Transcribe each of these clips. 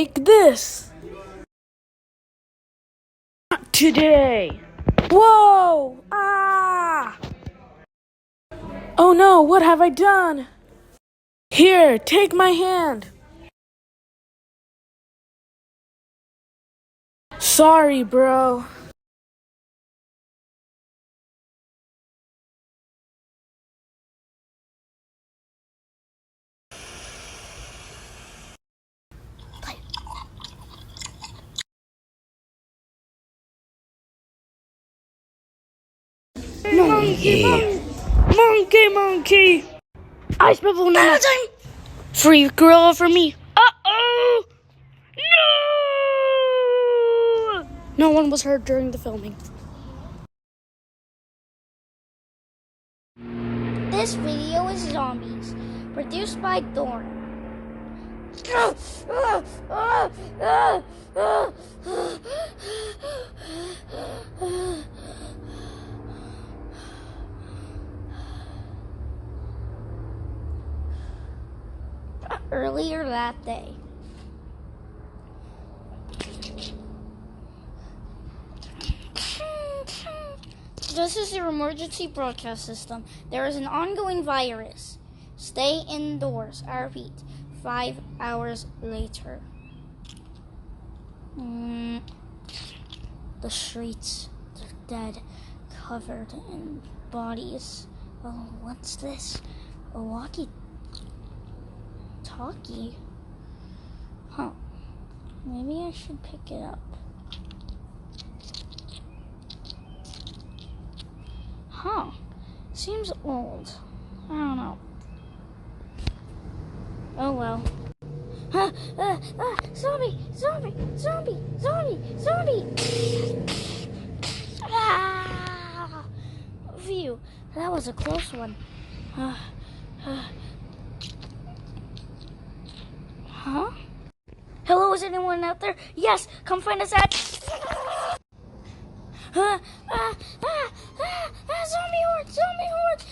take this. Not today. Whoa! Ah! Oh no, what have I done? Here, take my hand. Sorry, bro. Monkey! Ice bubble now. Free gorilla for me. Uh-oh! No! No one was hurt during the filming. This video is Zombies, produced by Thorn. Earlier that day. This is your emergency broadcast system. There is an ongoing virus. Stay indoors. I repeat, 5 hours later. The streets are dead, covered in bodies. Oh, what's this? A walkie-talkie? Huh. Maybe I should pick it up. Huh. Seems old. I don't know. Oh well. Zombie! Ah! Phew. That was a close one. Huh? Hello, is anyone out there? Yes, come find us at... Zombie horde!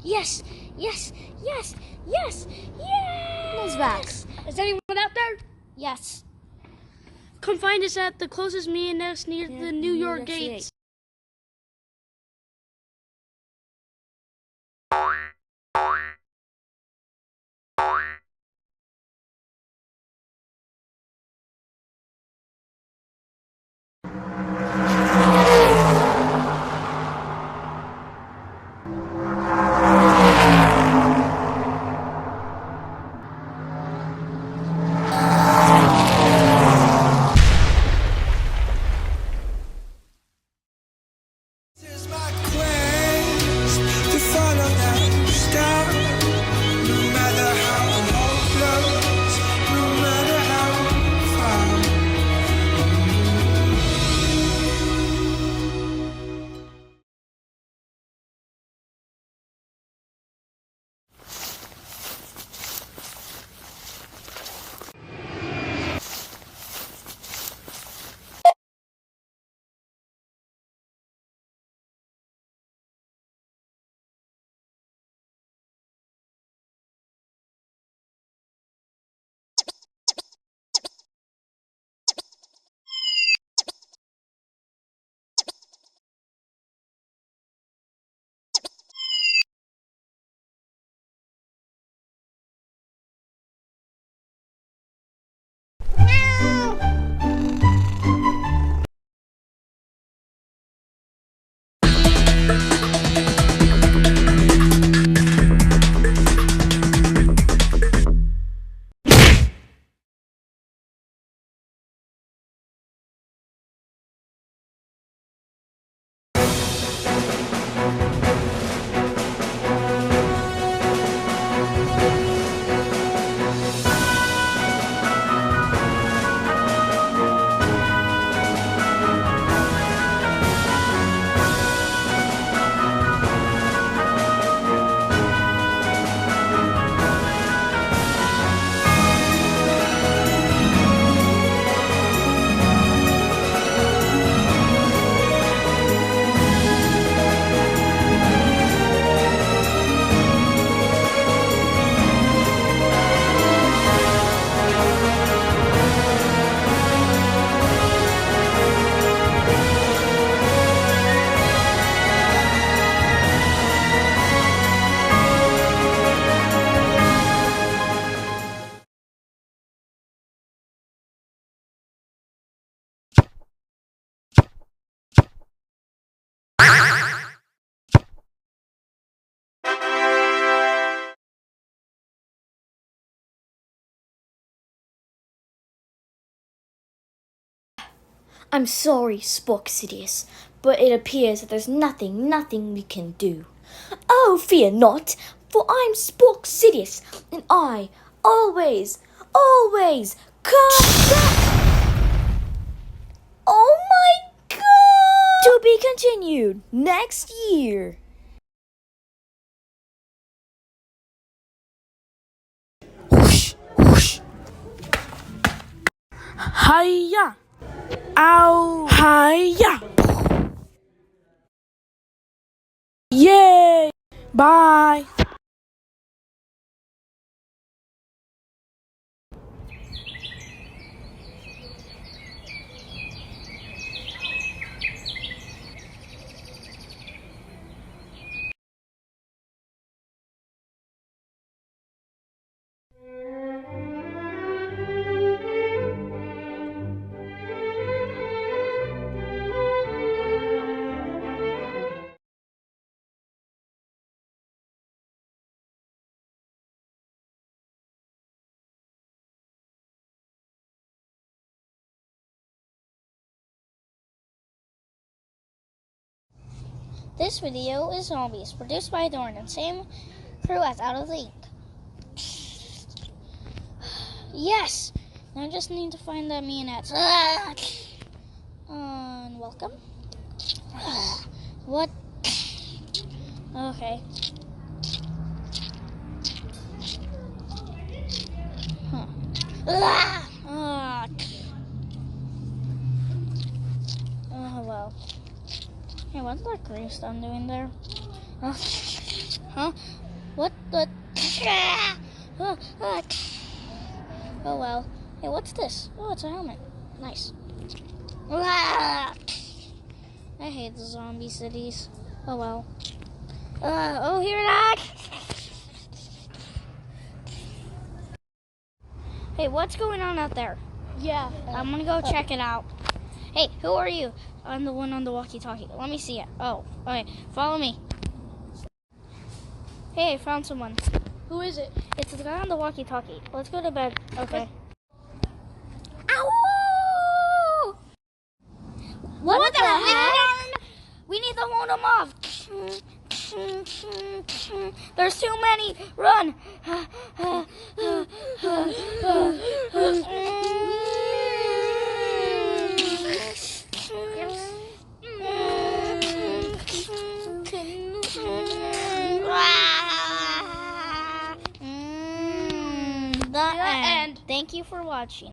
Yes! Vax. Is anyone out there? Yes. Come find us at the closest me and nest near the New York gates. I'm sorry, spoke Sidious, but it appears that there's nothing we can do. Oh, fear not, for I'm Spook Sidious, and I always come back. Oh my god! To be continued next year. Whoosh, whoosh. Hiya! Ow! Hiya! Yay! Bye! This video is Zombies, produced by Dorn and same crew as Out of the Ink. Yes! I just need to find the Meanettes. And welcome. What? Okay. Huh. Oh, well. Hey, what's that gravestone doing there? Huh? What the? Oh, well. Hey, what's this? Oh, it's a helmet. Nice. I hate the zombie cities. Oh, well. Oh, here it is! Hey, what's going on out there? Yeah. I'm gonna go check it out. Hey, who are you? I'm the one on the walkie-talkie. Let me see it. Oh, okay. Follow me. Hey, I found someone. Who is it? It's the guy on the walkie-talkie. Let's go to bed. Okay. Ow! What the heck? We need to hold him off. There's too many. Run. The end. Thank you for watching.